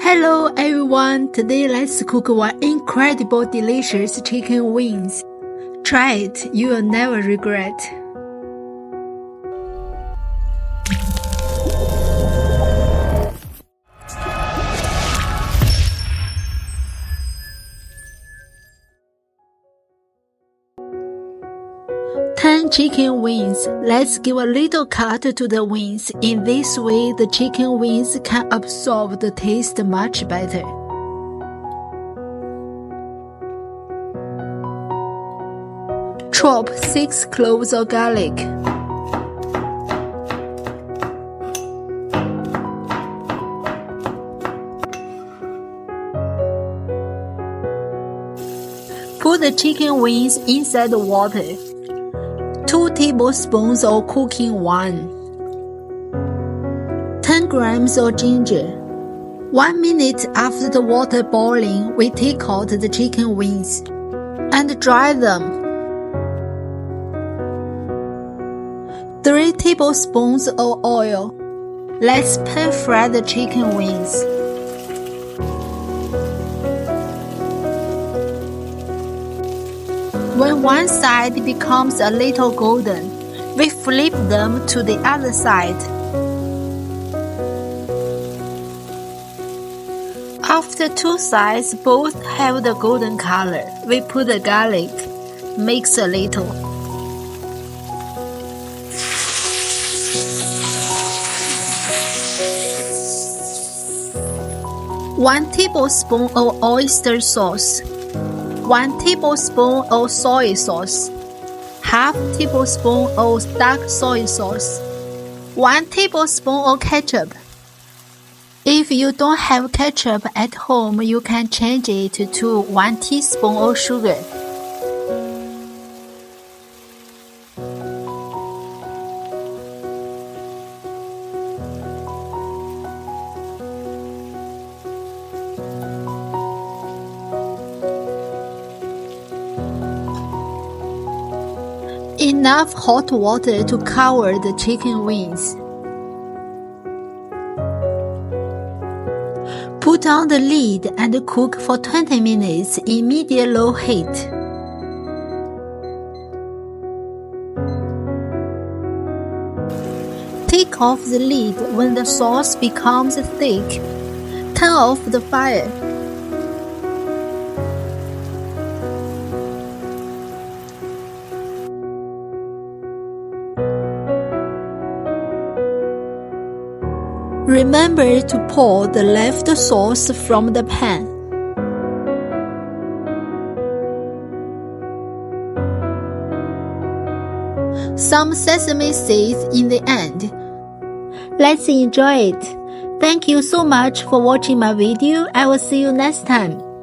Hello everyone, today let's cook one incredible delicious chicken wings. Try it, you will never regret. Ten chicken wings. Let's give a little cut to the wings. In this way, the chicken wings can absorb the taste much better. Chop 6 cloves of garlic. Put the chicken wings inside the water. 2 tablespoons of cooking wine, 10 grams of ginger. 1 minute after the water boiling, we take out the chicken wings and dry them. 3 tablespoons of oil. Let's pan fry the chicken wings. When one side becomes a little golden, we flip them to the other side. After 2 sides both have the golden color, we put the garlic, mix a little. One tablespoon of oyster sauce. 1 tablespoon of soy sauce, half tablespoon of dark soy sauce, 1 tablespoon of ketchup. If you don't have ketchup at home, you can change it to 1 teaspoon of sugar. Enough hot water to cover the chicken wings. Put on the lid and cook for 20 minutes in medium-low heat. Take off the lid when the sauce becomes thick. Turn off the fire. Remember to pour the left sauce from the pan. Some sesame seeds in the end. Let's enjoy it. Thank you so much for watching my video. I will see you next time.